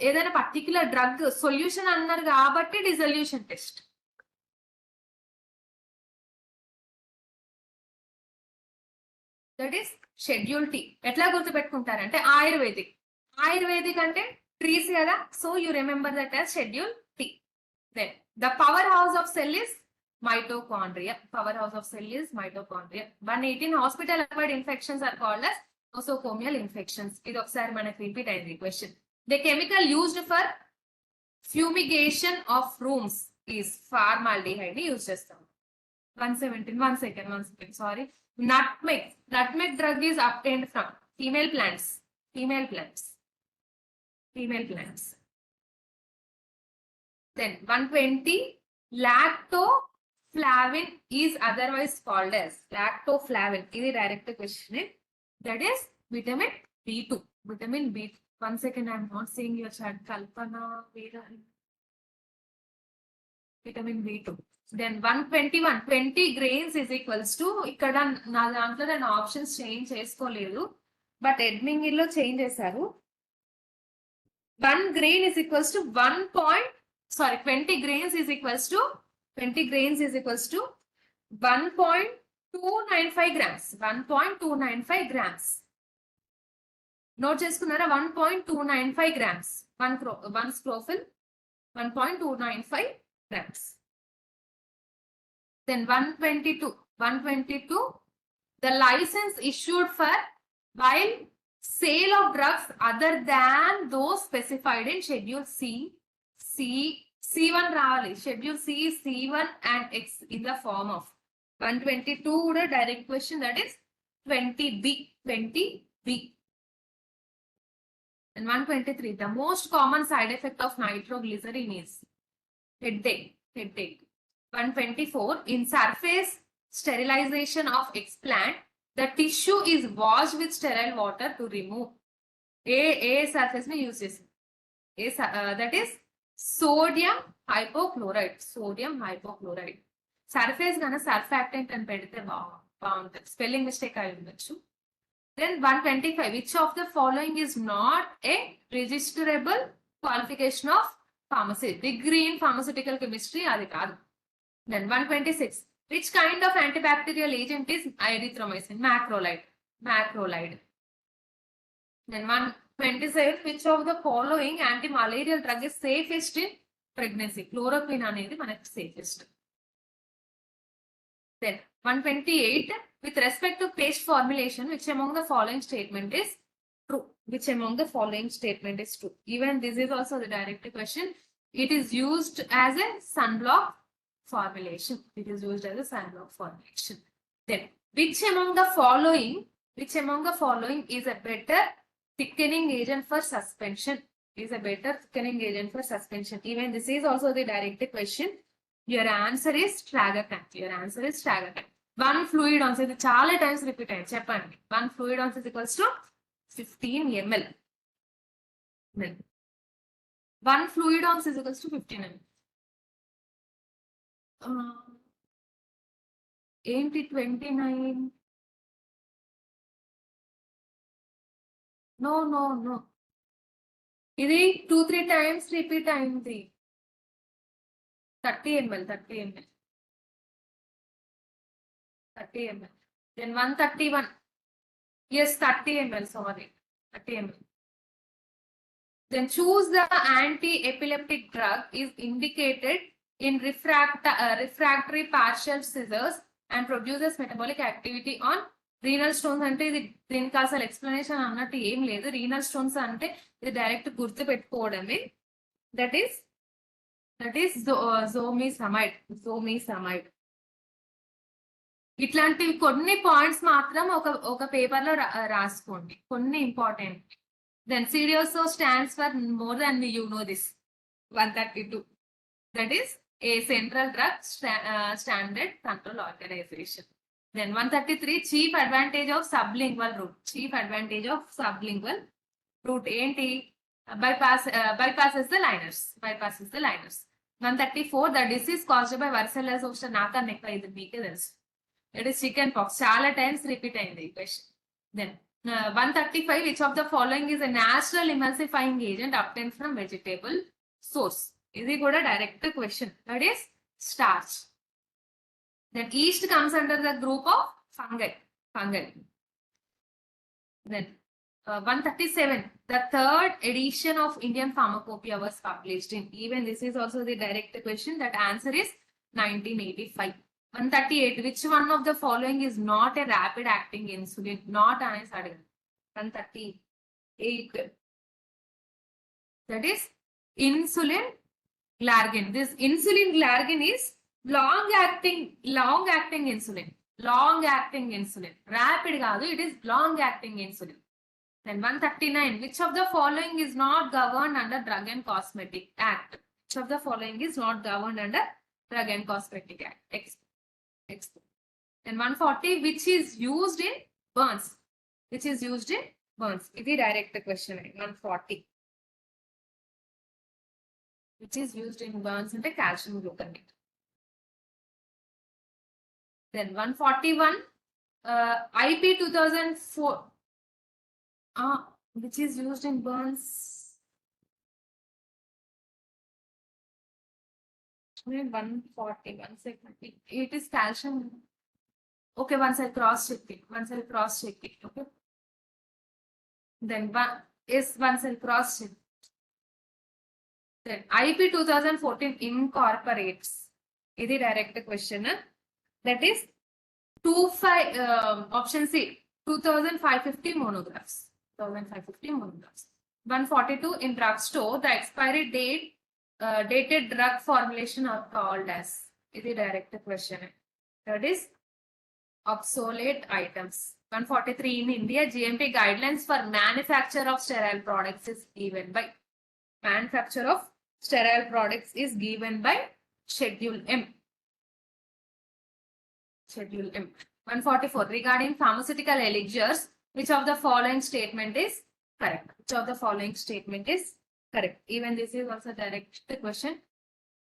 ఏదైనా particular drug solution అన్నారు కాబట్టి dissolution test. That is schedule T. ఎట్లా గుర్తుపెట్టుకుంటారంటే ఆయుర్వేదిక్ అంటే trees కదా, so you remember that as schedule T. Then the power house of cell is mitochondria. 118. Hospital acquired infections are called as nosocomial infections. ఇది ఒకసారి మనకి repeat అయింది question. The chemical used for fumigation of rooms is formaldehyde ని use చేస్తాం. 117. One second. Sorry. Nutmeg drug is obtained from female plants. Then 120. Lactoflavin is otherwise called as. Lactoflavin. This is direct question. That is vitamin B2. Vitamin B2. 1 second, I am not seeing your chat. Kalpana, vitamin B2. Then 121. 20 grains is equals to. ikkada na dantlo నేను options change చేసుకోలేదు, but admin లో change చేశారు. 1 grain is equals to 20 grains is equals to 1.295 grams. 1.295 grams. Note చేసుకున్నారా? 1.295 grams. 1 scrophil 1.295 grams. Then 122. The license issued for while sale of drugs other than those specified in Schedule C1 రావాలి. Schedule C, C1 and X in the form of. 122 కూడా direct question, that is 20B. And 123. The most common side effect of nitroglycerin is headache. 124. In surface sterilization of explant, the tissue is washed with sterile water to remove a surface may use this. That is sodium hypochlorite. Surface gana surfactant and pedite బాగుంటుంది. Spelling mistake అయి ఉండొచ్చు. Then 125. Which of the following is not a registerable qualification of pharmacy? Degree in pharmaceutical chemistry adi kaadu. Then 126. Which kind of antibacterial agent is erythromycin? Macrolide. Then 127. Which of the following anti-malarial drug is safest in pregnancy? Chloroquine అనేది మనకి safest. Then 128. With respect to paste formulation, which among the following statement is true? Which among the following statement is true? Even this is also the direct question. It is used as a sunblock formulation. It is used as a sunblock formulation. Then, which among the following is a better thickening agent for suspension? Is a better thickening agent for suspension. Even this is also the direct question. Your answer is tragacan. Your answer is tragacan. One fluid ounce, ఇది చాలా times repeat అయ్యింది, చెప్పండి. 1 fluid ounce is equals to 15 ml. 1 fluid ounce is equals to 15 ml. ఏంటి 29? No. ఇది 2-3 times repeat అయింది. 30 ml. 30 ml. Then 131. Yes, 30 ml. Sorry, 30 ml. Then choose the anti-epileptic drug is indicated in refractory partial seizures and produces metabolic activity on renal stones. అంటే ఇది దీనికి అసలు explanation అన్నట్టు ఏం లేదు. రీనల్ స్టోన్స్ అంటే ఇది డైరెక్ట్ గుర్తు పెట్టుకోవడమే. That is zonisamide. ఇట్లాంటివి కొన్ని పాయింట్స్ మాత్రం ఒక పేపర్ లో రాసుకోండి, కొన్ని important. Then CDSO stands for more than you know this. 132. That is a central drug standard control organization. Then 133. Chief advantage of sublingual route. Chief advantage of sublingual route ఏంటి? bypasses the liners. 134. The disease caused by varicella zoster నాకా నెక్క, ఇది మీకే తెలుసు. It is chicken pox. చాలా times repeat అయింది ఈ question. Then 135. Which of the following is a natural emulsifying agent obtained from vegetable source? ఇది కూడా direct question. That is starch. Then yeast comes under the group of fungi. Then 137. The third edition of Indian Pharmacopoeia was published in. Even this is also the direct question. That answer is 1985. 138. Which one of the following is not a rapid acting insulin? Not అనేసి అడిగారు. 138. That is insulin glargine. This insulin glargine is long acting insulin. Rapid కాదు, it is long acting insulin. Then 139. Which of the following is not governed under Drug and Cosmetic Act? Which of the following is not governed under Drug and Cosmetic Act? Then 140. Which is used in burns? ఇది direct question. 140. Which is used in burns అంటే calcium gluconate. Then 141. IP 2004. Which is used in burns. 140. 1 second. It is calcium. Okay, once I'll cross check it. Okay. Then once I'll cross check. Then IP 2014 incorporates. This is direct question. That is 25 option C. 2550 monographs. 142. In drugstore, the expiry date dated drug formulation are called as. This is direct question. That is obsolete items. 143. In India, GMP guidelines for manufacture of sterile products is given by. Manufacture of sterile products is given by Schedule M. 144. Regarding pharmaceutical elixirs, which of the following statement is correct? Even this is also direct question.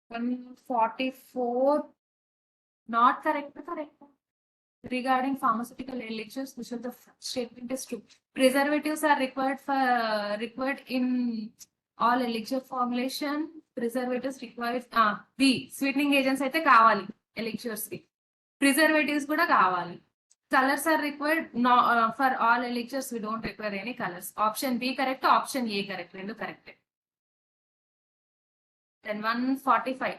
144. Not correct. Regarding pharmaceutical elixirs, which of the statement is true? Preservatives are required in all elixir formulation. Preservatives required. B. Sweetening agents అయితే కావాలి elixirs కి. Preservatives కూడా కావాలి. Colors are required. No, for all elixirs we don't require any colors. Option B correct. Option A correct. రెండు correct. Then 145.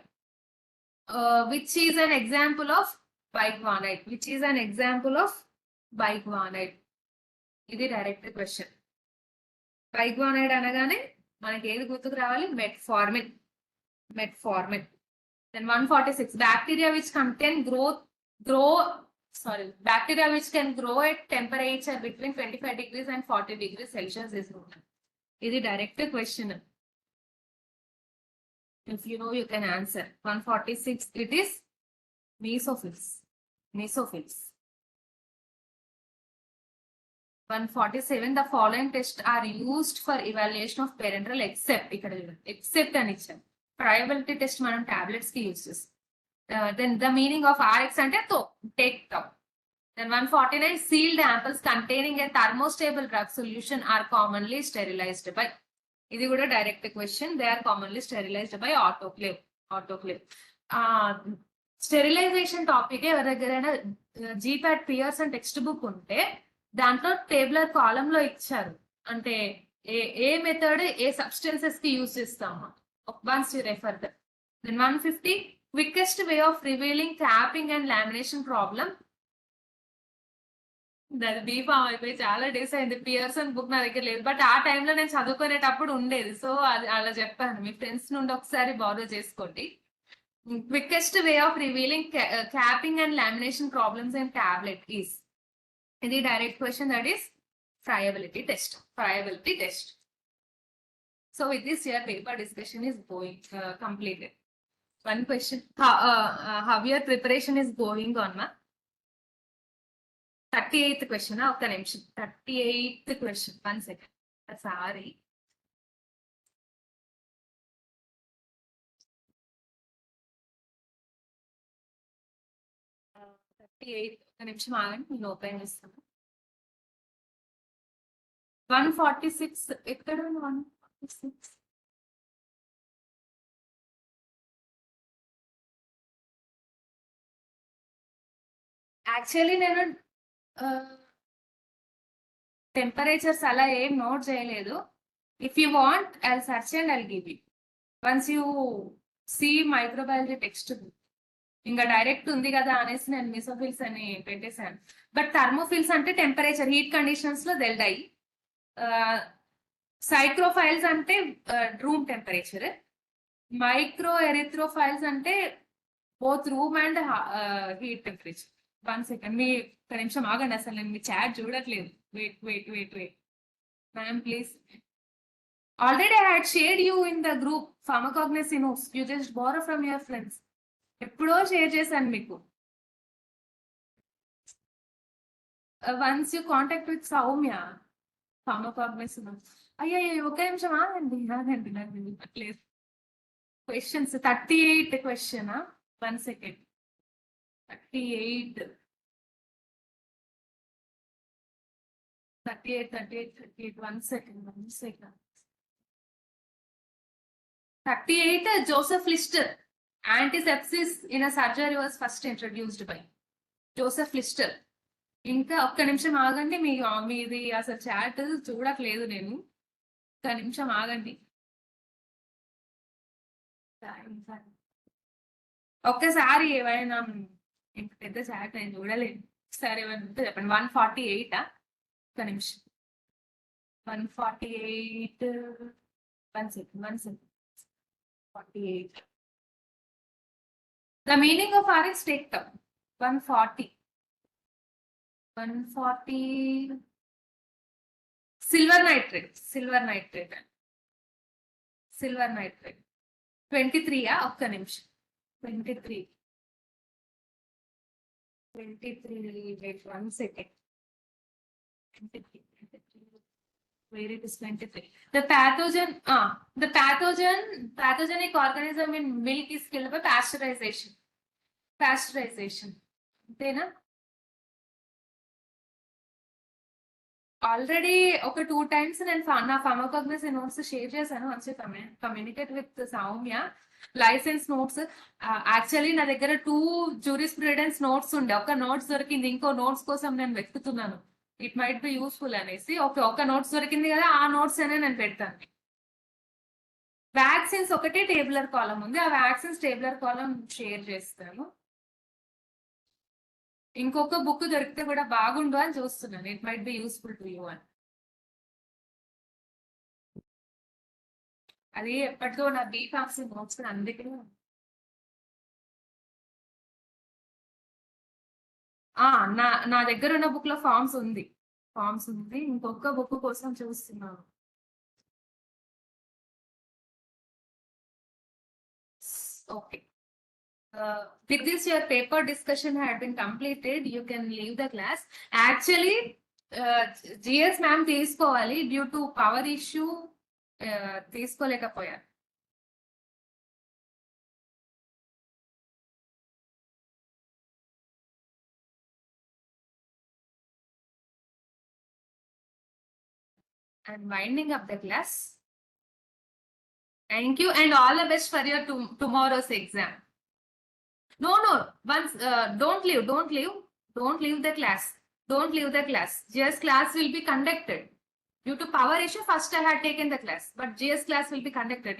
Which is an example of biguanide, which is an example of biguanide. ఇది direct question. బైగ్వానైడ్ అనగానే మనకి ఏది గుర్తుకు రావాలి? Metformin. Then 146, bacteria which can grow at temperature between 25 degrees and 40 degrees Celsius is known. ఇది direct question. If you know, you can answer. 146, it is mesophils. 147, the following tests are used for evaluation of parental except అని ఇచ్చాను. Friability test మనం tablets కి use చేస్తాం. Then the meaning of RX అంటే take tau. Then 149, sealed ampoules containing a thermostable drug solution are commonly sterilized by. ఇది కూడా direct question. They are commonly sterilized by autoclave. Sterilization topic ఎవరి దగ్గరైనా GPAT Pearson text book ఉంటే దాంట్లో tabular column లో ఇచ్చారు, అంటే ఏ మెథడ్ ఏ substances కి యూజ్ చేస్తాము. Once you refer that. Then 150, quickest way of revealing capping and lamination problem. దాని బీఫామ్ అయిపోయి చాలా డేస్ అయింది. పియర్సన్ బుక్ నా దగ్గర లేదు, బట్ ఆ టైంలో నేను చదువుకునేటప్పుడు ఉండేది. సో అది అలా చెప్పాను. మీ ఫ్రెండ్స్ నుండి ఒకసారి బారో చేసుకోండి. Quickest way of revealing capping and lamination problems in tablet is. ఇది direct question, that is friability test. So with this, your paper discussion is going completed. One question, how your preparation is going on, ma? 38th question, ఒక నిమిషం. 38th question, 1 second. Sorry. ఒక నిమిషం ఆగండి, నేను open చేస్తాను. 146 ఎక్కడ? 146 actually నేను temperatures అలా ఏం నోట్ చేయలేదు. If you want I search and I give you. Once you see microbiology text book, ఇంకా డైరెక్ట్ ఉంది కదా అనేసి నేను మిసోఫిల్స్ అని పెట్టేశాను. బట్ థర్మోఫిల్స్ అంటే టెంపరేచర్, హీట్ కండిషన్స్ లో తెలుతాయి. సైక్రోఫైల్స్ అంటే రూమ్ టెంపరేచర్. మైక్రో ఎరిథ్రోఫైల్స్ అంటే both room and heat temperature. 1 second, మీ ఒక నిమిషం ఆగండి, అసలు నేను మీ చాట్ చూడట్లేదు. Wait ma'am please. Already I had shared you in the group pharmacognosy notes. You just borrow from your friends. ఎప్పుడో షేర్ చేశాను మీకు. Once you contact with Soumya pharmacognosy notes. అయ్యో ఒక నిమిషం ఆగండి నాకు ఇవ్వట్లేదు. Questions 38 question. 1 second. 38. 1 second. 38, Joseph Lister. Antisepsis in a surgery was first introduced by Joseph Lister. ఇంకా ఒక్క నిమిషం ఆగండి, మీది అసలు చాట్ చూడట్లేదు నేను. ఒక్క నిమిషం ఆగండి. ఒక్కసారి ఏమైనా ఇంత పెద్ద చాట్ నేను చూడలేను. సరే చెప్పండి. 148. ఒక్క నిమిషం. 148. 1 second. 48. The meaning of RX take tau. 140. Silver nitrate. 23. ఒక్క నిమిషం. 23. Wait 1 second. 23. Where it is 23. The pathogenic organism in milk is killed by pasteurization. అంతేనా? ఆల్రెడీ ఒక 2 times నేను నా ఫార్మకాగ్నసీ నోట్స్ షేర్ చేశాను. Once communicate with Soumya licence notes. Actually నా దగ్గర 2 jurisprudence notes ఉండే, ఒక నోట్స్ దొరికింది. ఇంకో నోట్స్ కోసం నేను వెతుకుతున్నాను, ఇట్ మైట్ బి యూస్ఫుల్ అనేసి. ఒక నోట్స్ దొరికింది కదా, ఆ నోట్స్ అనే నేను పెడతాను. వ్యాక్సిన్స్ ఒకటే టేబులర్ కాలం ఉంది, ఆ వ్యాక్సిన్స్ టేబులర్ కాలం షేర్ చేస్తాను. ఇంకొక బుక్ దొరికితే కూడా బాగుండు అని చూస్తున్నాను. It might be useful to you అని. అది ఎప్పటికో నా బీఫామ్సీ నోట్స్ అందుకే నా నా దగ్గర ఉన్న బుక్ లో ఫార్మ్స్ ఉంది. ఇంకొక బుక్ కోసం చూస్తున్నాను. Okay. With this, your paper discussion had been completed. You can leave the class. Actually, GS ma'am తీసుకోవాలి, డ్యూ టు పవర్ ఇష్యూ తీసుకోలేకపోయారు. I'm winding up the class. Thank you and all the best for your tomorrow's exam. No. Once don't leave the class. Don't leave the class. GS class will be conducted. Due to power issue, first I had taken the class, but GS class will be conducted.